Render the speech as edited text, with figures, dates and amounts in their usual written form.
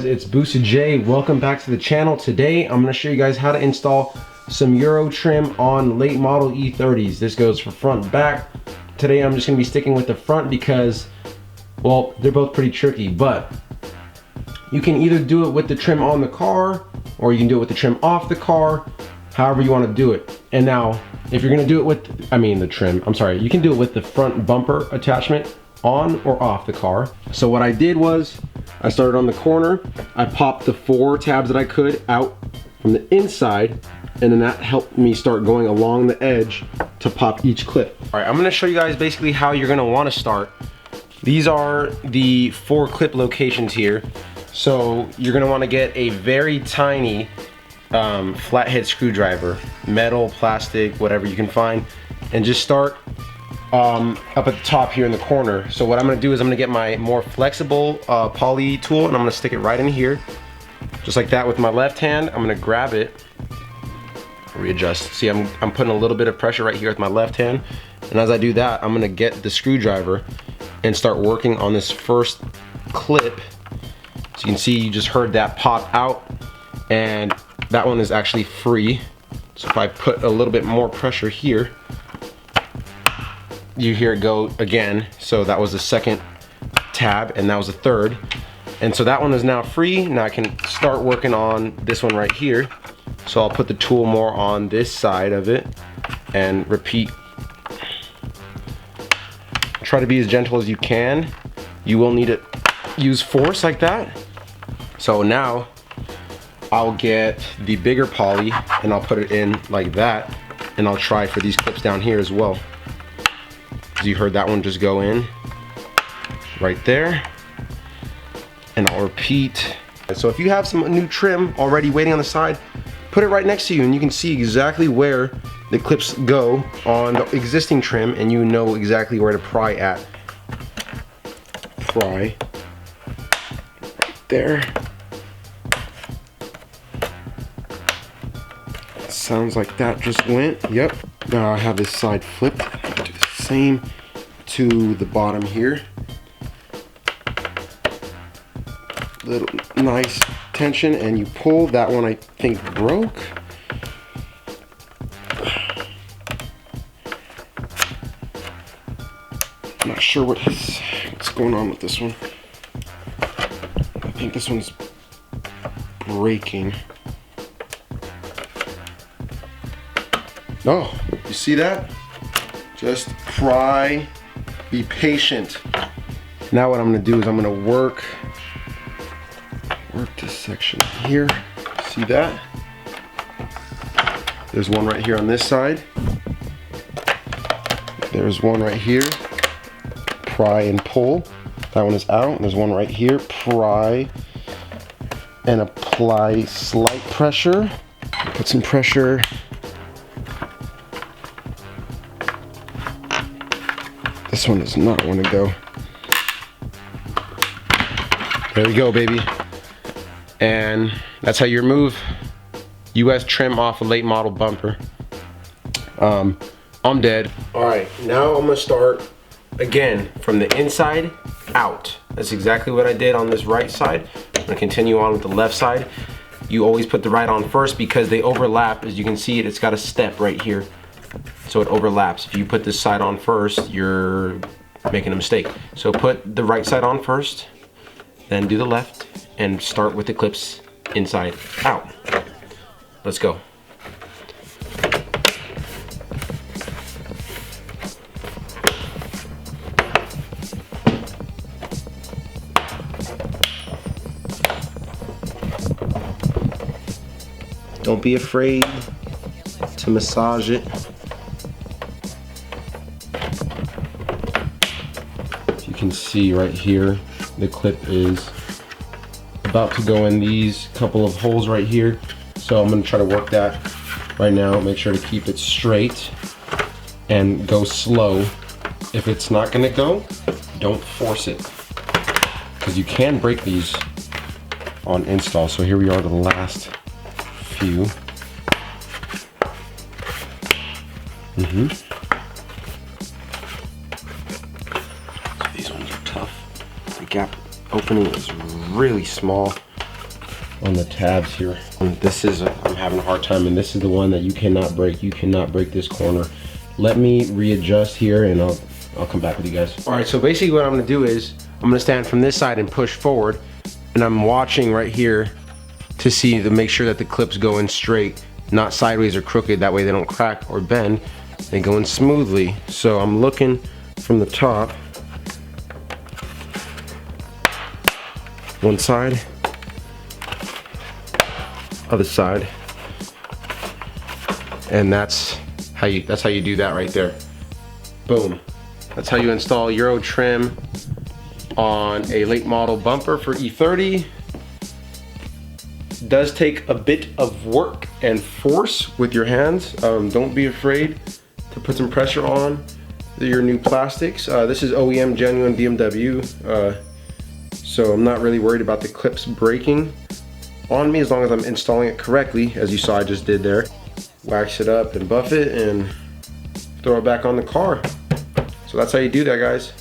It's Boosted J. Welcome back to the channel. Today I'm going to show you guys how to install some Euro trim on late model E30s. This goes for front and back. Today I'm just going to be sticking with the front because, well, they're both pretty tricky, but you can either do it with the trim on the car or you can do it with the trim off the car, however you want to do it. And now if you're going to do it with, you can do it with the front bumper attachment on or off the car. So what I did was I started on the corner. I popped the 4 tabs that I could out from the inside, and then that helped me start going along the edge to pop each clip. All right, I'm gonna show you guys basically how you're gonna wanna start. These are the 4 clip locations here. So you're gonna wanna get a very tiny flathead screwdriver, metal, plastic, whatever you can find, and just start up at the top here in the corner. So what I'm gonna do is I'm gonna get my more flexible poly tool and I'm gonna stick it right in here, just like that with my left hand. I'm gonna grab it, readjust. See, I'm putting a little bit of pressure right here with my left hand, and as I do that, I'm gonna get the screwdriver and start working on this first clip. So you can see, you just heard that pop out, and that one is actually free. So if I put a little bit more pressure here, you hear it go again. So that was the second tab and that was the third. And so that one is now free. Now I can start working on this one right here. So I'll put the tool more on this side of it and repeat. Try to be as gentle as you can. You will need to use force like that. So now I'll get the bigger poly and I'll put it in like that, and I'll try for these clips down here as well. You heard that one just go in right there, and I'll repeat. So if you have some new trim already waiting on the side, put it right next to you and you can see exactly where the clips go on the existing trim, and you know exactly where to pry at. Pry right there. Sounds like that just went. Yep. Now I have this side flipped. Do the same to the bottom here. Little nice tension, and you pull. That one I think broke. I'm not sure what's going on with this one. I think this one's breaking. Oh, you see that? Just pry, be patient. Now what I'm gonna do is I'm gonna work this section here. See that? There's one right here on this side. There's one right here. Pry and pull. That one is out. There's one right here. Pry and apply slight pressure. Put some pressure. This one does not want to go. There we go, baby. And that's how you remove US trim off a late model bumper. I'm dead. All right, now I'm gonna start again from the inside out. That's exactly what I did on this right side. I'm gonna continue on with the left side. You always put the right on first because they overlap. As you can see, it's got a step right here. So it overlaps. If you put this side on first, you're making a mistake. So put the right side on first, then do the left, and start with the clips inside out. Let's go. Don't be afraid to massage it. You can see right here, the clip is about to go in these couple of holes right here. So I'm gonna try to work that right now. Make sure to keep it straight and go slow. If it's not gonna go, don't force it, because you can break these on install. So here we are, the last few. These ones are tough. The gap opening is really small. on the tabs here. This is, I'm having a hard time, and this is the one that you cannot break. You cannot break this corner. Let me readjust here and I'll come back with you guys. All right, so basically what I'm gonna do is, I'm gonna stand from this side and push forward, and I'm watching right here to make sure that the clips go in straight, not sideways or crooked. That way they don't crack or bend. They go in smoothly. So I'm looking from the top, one side, other side, and that's how you do that right there. Boom. That's how you install Euro trim on a late model bumper for E30. It does take a bit of work and force with your hands. Don't be afraid to put some pressure on your new plastics. This is OEM genuine BMW, so I'm not really worried about the clips breaking on me as long as I'm installing it correctly, as you saw I just did there. Wax it up and buff it and throw it back on the car. So that's how you do that, guys.